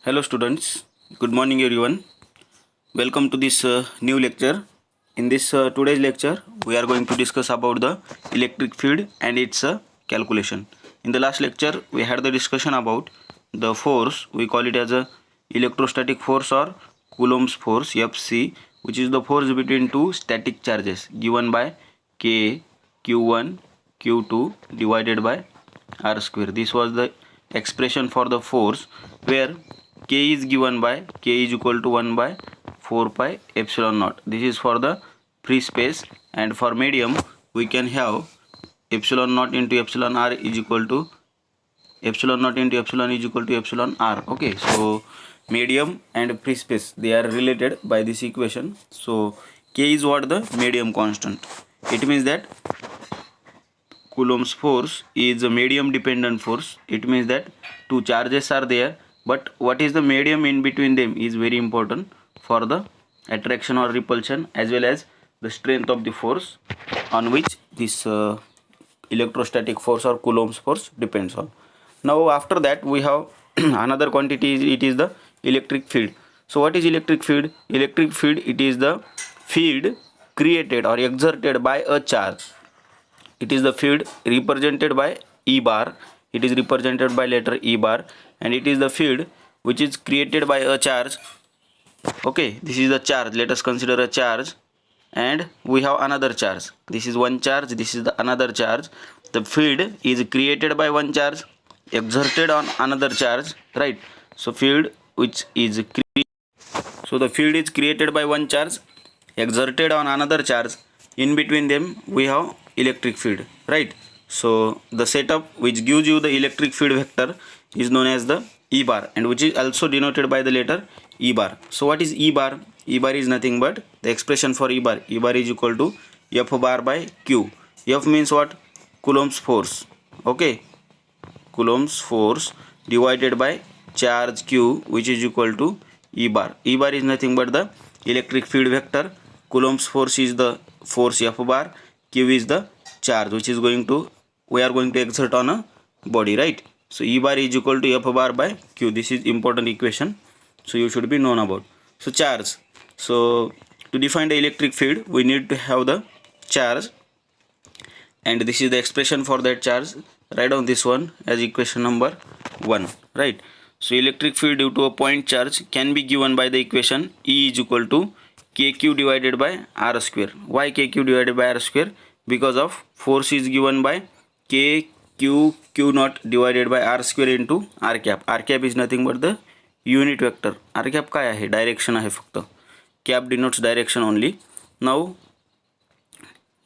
Hello students, good morning everyone. Welcome to this new lecture. In this today's lecture, we are going to discuss about the electric field and its calculation. In the last lecture, we had the discussion about the force. We call it as a electrostatic force or Coulomb's force Fc, which is the force between two static charges given by K, Q1, Q2 divided by R square. This was the expression for the force where K is given by K is equal to 1 by 4 pi epsilon naught. This is for the free space, and for medium we can have epsilon naught into epsilon r is equal to epsilon naught into epsilon is equal to epsilon r. Okay, so medium and free space, they are related by this equation. So K is what? The medium constant. It means that Coulomb's force is a medium dependent force. It means that two charges are there, but what is the medium in between them is very important for the attraction or repulsion, as well as the strength of the force on which this electrostatic force or Coulomb's force depends on. Now after that we have another quantity, it is the electric field. So what is electric field? Electric field, it is the field created or exerted by a charge. It is the field represented by E bar. It is represented by letter E bar, and it is the field which is created by a charge. Okay, this is the charge. Let us consider a charge, and we have another charge. This is one charge, this is the another charge. The field is created by one charge, exerted on another charge, right? So field which is so the field is created by one charge, exerted on another charge. In between them we have electric field, right? So the setup which gives you the electric field vector is known as the E bar, and which is also denoted by the letter E bar. So what is E bar? E bar is nothing but the expression for E bar. E bar is equal to F bar by Q. F means what? Coulomb's force. Okay, Coulomb's force divided by charge Q, which is equal to E bar. E bar is nothing but the electric field vector. Coulomb's force is the force F bar. Q is the charge which is we are going to exert on a body, right? So E bar is equal to F bar by Q. This is important equation, so you should be known about. So charge. So to define the electric field, we need to have the charge, and this is the expression for that charge. Write down this one as equation number 1, right? So electric field due to a point charge can be given by the equation E is equal to kq divided by r square. Why kq divided by r square? Because of force is given by k q naught divided by r square into r cap. R cap is nothing but the unit vector. R cap काय आहे? Direction आहे फक्त. Cap denotes direction only. Now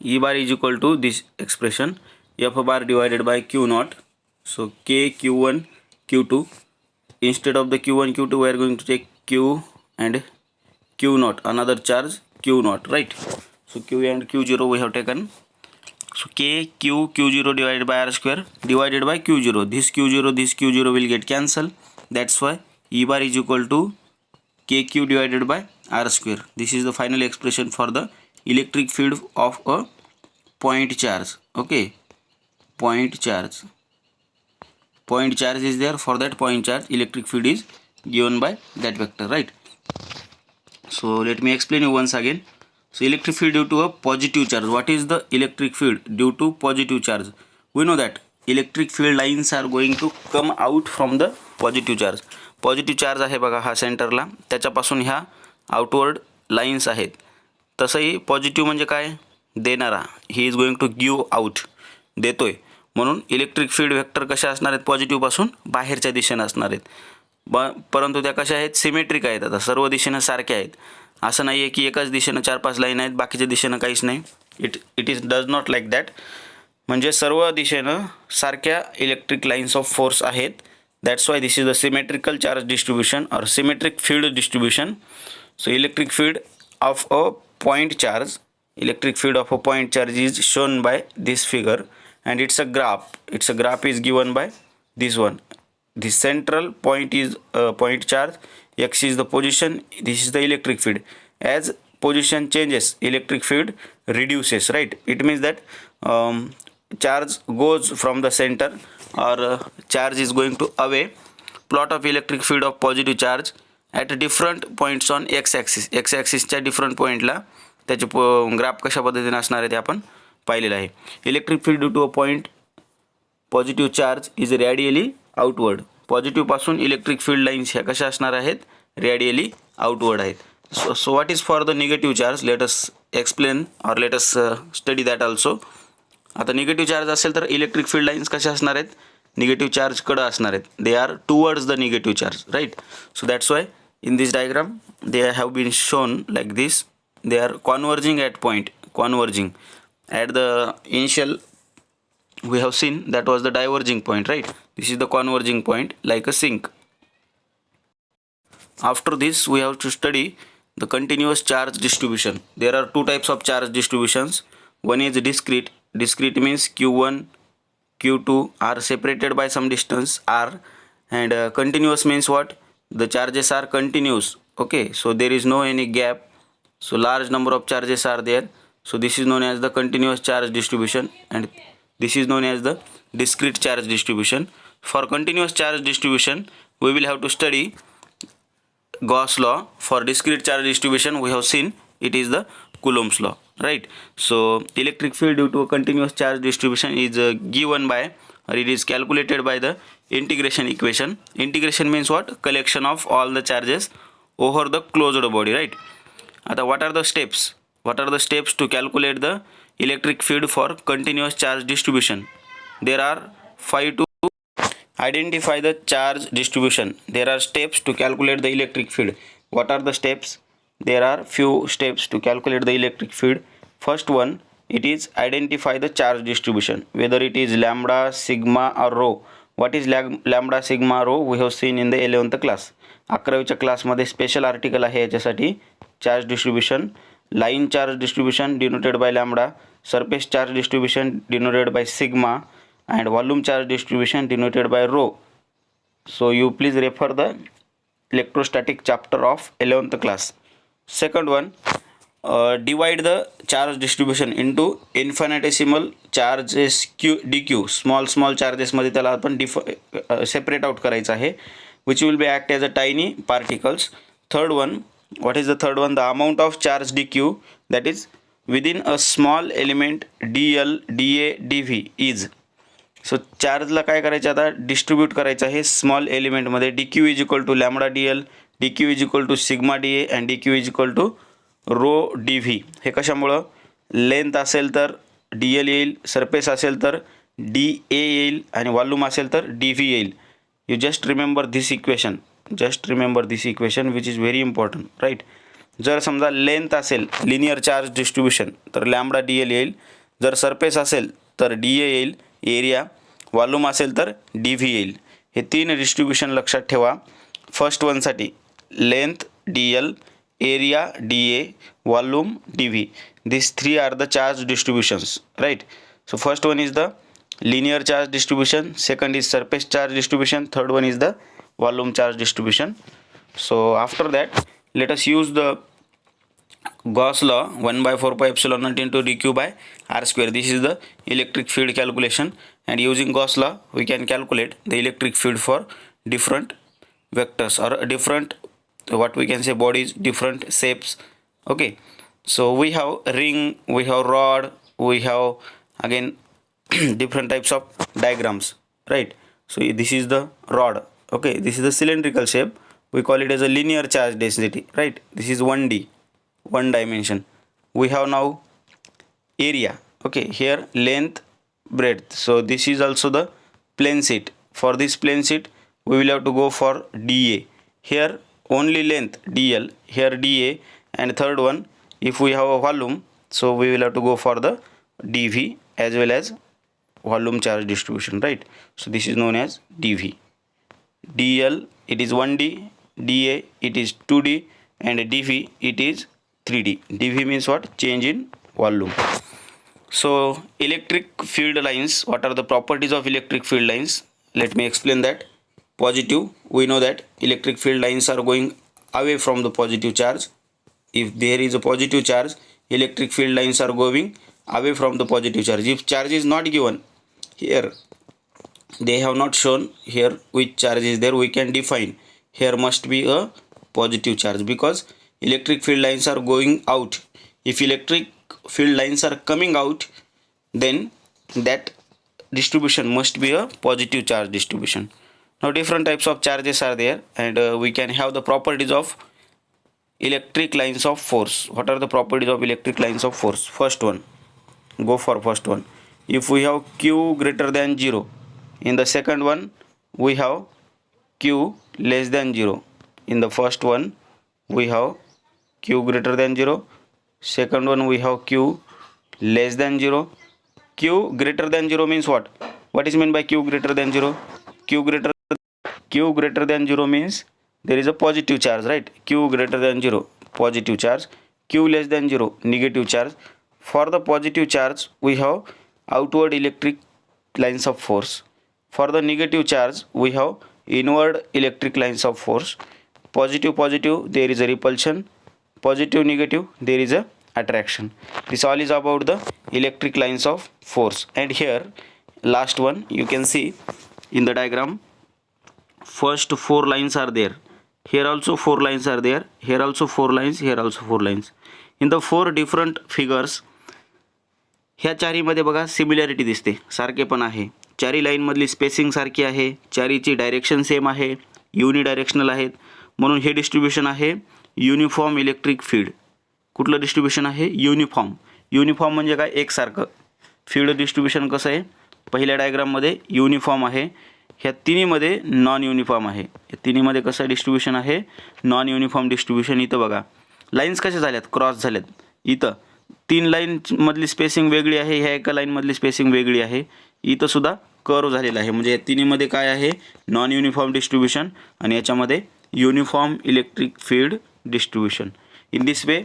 E bar is equal to this expression F bar divided by Q naught. So K Q1 Q2. Instead of the Q1 Q2, we are going to take Q and Q naught, another charge Q naught, right? So Q and Q0 we have taken. So K Q Q0 divided by R square divided by Q0. This Q0 will get cancelled. That's why E bar is equal to KQ divided by R square. This is the final expression for the electric field of a point charge. Okay, point charge is there. For that point charge, electric field is given by that vector, right? So let me explain you once again. So electric field due to a positive charge. What is the electric field due to positive charge? We know that electric field lines are going to come out from the positive charge. Positive charge आहे बघा हा सेंटरला, त्याच्यापासून ह्या outward lines आहेत. तसंही positive म्हणजे काय? देणारा. He is going to give out, देतोय. म्हणून इलेक्ट्रिक फील्ड व्हेक्टर कशा असणार आहेत? पॉझिटिव्हपासून बाहेरच्या दिशेने असणार आहेत. परंतु त्या कशा आहेत? सिमेट्रिक आहेत. आता सर्व दिशेने सारख्या आहेत. असं नाही आहे की एकाच दिशेनं 4-5 लाईन आहेत, बाकीच्या दिशेनं काहीच नाही. It is does not like that. म्हणजे सर्व दिशेनं सारख्या इलेक्ट्रिक लाईन्स ऑफ फोर्स आहेत. That's why this is the symmetrical charge distribution or symmetric field distribution. So electric field of a point charge is shown by this figure, and it's a graph. Its a graph is given by this one. The central point is a point charge. X is the position. This is the electric field. As position changes, electric field reduces, right? It means that charge goes from the center, or charge is going to away plot of electric field of positive charge at different points on x axis. x axisच्या different पॉईंटला त्याचे graph कशा पद्धतीने असणार आहे ते आपण पाहिलेलं आहे. Electric field due to a point positive charge is radially outward. Positive पासून इलेक्ट्रिक फील्ड लाईन्स ह्या कशा असणार आहेत, रेडियली आउटवर्ड आहेत. So what is for the negative charge, let us explain or let us study that also. आता negative charge असेल तर electric field lines कशा असणार आहेत, निगेटिव्ह चार्जकडे असणार आहेत. They are towards the negative charge, right. So that's why in this diagram they have been shown like this. They are converging at point, converging at the initial we have seen that was the diverging point, right? This is the converging point like a sink. After this we have to study the continuous charge distribution. There are two types of charge distributions. One is discrete. Discrete means q1 q2 are separated by some distance r, and continuous means what, the charges are continuous. Okay, so there is no any gap, so large number of charges are there, so this is known as the continuous charge distribution, and this is known as the discrete charge distribution. For continuous charge distribution we will have to study Gauss law. For discrete charge distribution we have seen it is the Coulomb's law, right? So electric field due to a continuous charge distribution is given by, or it is calculated by the integration equation. Integration means what, collection of all the charges over the closed body, right? आता what are the steps, what are the steps to calculate the electric field for continuous charge distribution? There are 5 to identify the charge distribution. There are steps to calculate the electric field. What are the steps? There are few steps to calculate the electric field. First one, it is identify the charge distribution, whether it is lambda, sigma or rho. What is lambda, sigma, rho? We have seen in the 11th class. 11वीच्या क्लासमध्ये special article आहे याच्यासाठी. Charge distribution, line charge distribution denoted by lambda, surface charge distribution denoted by sigma, and volume charge distribution denoted by rho. So you please refer the electrostatic chapter of 11th class. Second one, divide the charge distribution into infinitesimal charges dq. Small charges मध्ये त्याला आपण separate out करायचं आहे, which will be act as a tiny particles. Third one, what is the third one? The amount of charge dq, that is within a small element dl, da, dv is. सो चार्जला काय करायचं, आता distribute करायचं आहे small एलिमेंटमध्ये. D q is equal to lambda D l, d q is equal to sigma d a and d q is equal to rho d v. हे कशामुळं, length असेल तर डी एल येईल, सरफेस असेल तर डी ए येईल आणि volume असेल तर डी व्ही येईल. You just remember this equation, just remember this equation which is very important, right. जर समजा लेंथ असेल लिनियर चार्ज डिस्ट्रीब्यूशन तर लॅम्बडा डी एल येईल, जर सरफेस असेल तर डी ए येईल एरिया, वॉल्यूम असेल तर डी व्ही येईल. हे तीन डिस्ट्रीब्यूशन लक्षात ठेवा. फर्स्ट वनसाठी length d l, area d a, volume d v. This three are the charge distributions, right. So first one is the linear charge distribution, second is surface charge distribution, third one is the volume charge distribution. So after that let us use the Gauss law, 1 by 4 pi epsilon naught into dq by r square. This is the electric field calculation, and using Gauss law we can calculate the electric field for different vectors or different, what we can say, bodies, different shapes. Okay, so we have ring, we have rod, we have again different types of diagrams, right. So this is the rod, okay, this is the cylindrical shape, we call it as a linear charge density, right. This is 1D, one dimension. We have now area, okay, here length, breadth. So this is also the plane sheet. For this plane sheet we will have to go for DA. Here only length DL, here DA, and third one, if we have a volume, so we will have to go for the DV as well as volume charge distribution, right. So this is known as DV. DL it is 1D, DA it is 2D, and DV it is 3D. DV means what? Change in volume. So electric field lines, what are the properties of electric field lines? Let me explain that. Positive, we know that electric field lines are going away from the positive charge. If there is a positive charge, electric field lines are going away from the positive charge. If charge is not given, here they have not shown here which charge is there. We can define here must be a positive charge because electric field lines are going out. If electric field lines are coming out, then that distribution must be a positive charge distribution. Now different types of charges are there, and we can have the properties of electric lines of force. What are the properties of electric lines of force? First one, go for first one. If we have q greater than 0, in the second one we have q less than 0. In the first one we have q greater than 0, second one we have q less than 0. Q greater than 0 means what is meant by q greater than 0? Q greater than 0 means there is a positive charge, right? Q greater than 0 positive charge, q less than 0 negative charge. For the positive charge we have outward electric lines of force. For the negative charge we have inward electric lines of force. Positive positive there is a repulsion, positive negative there is a attraction. This all is about the electric lines of force. And here last one you can see in the diagram, first 4 lines are there, here also 4 lines are there, here also 4 lines, here also 4 lines. In the 4 different figures ह्या चारीमध्ये बघा similarity दिसते, सारखेपण आहे. चारी लाईनमधली spacing सारखी आहे, चारीची direction same आहे, युनि directional आहेत, म्हणून हे distribution आहे युनिफॉर्म इलेक्ट्रिक फील्ड. कुठलं डिस्ट्रीब्युशन आहे? युनिफॉर्म. युनिफॉर्म म्हणजे काय? एकसारखं. फील्ड डिस्ट्रीब्युशन कसं आहे? पहिल्या डायग्राममध्ये युनिफॉर्म आहे, ह्या तिन्हीमध्ये नॉन युनिफॉर्म आहे. या तिन्हीमध्ये कसं डिस्ट्रीब्युशन आहे? Non uniform distribution. इथं बघा लाईन्स कशा झाल्यात? क्रॉस झाल्यात. इथं 3 लाईन मधली स्पेसिंग वेगळी आहे, ह्या एका लाईनमधली स्पेसिंग वेगळी आहे. इथं सुद्धा कर्व झालेला आहे. म्हणजे या तिन्हीमध्ये काय आहे? नॉन युनिफॉर्म डिस्ट्रीब्युशन, आणि याच्यामध्ये uniform electric field distribution. In this way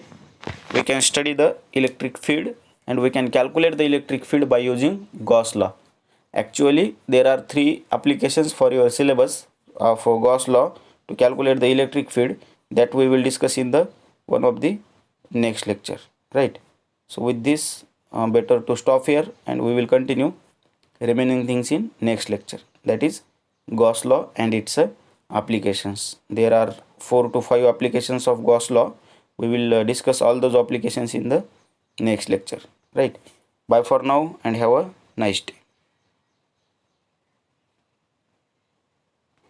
we can study the electric field and we can calculate the electric field by using Gauss law. Actually there are 3 applications for your syllabus of Gauss law to calculate the electric field that we will discuss in the one of the next lecture, right? So with this better to stop here and we will continue remaining things in next lecture, that is Gauss law and its applications. There are 4 to 5 applications of Gauss law. We will discuss all those applications in the next lecture, right? Bye for now and have a nice day.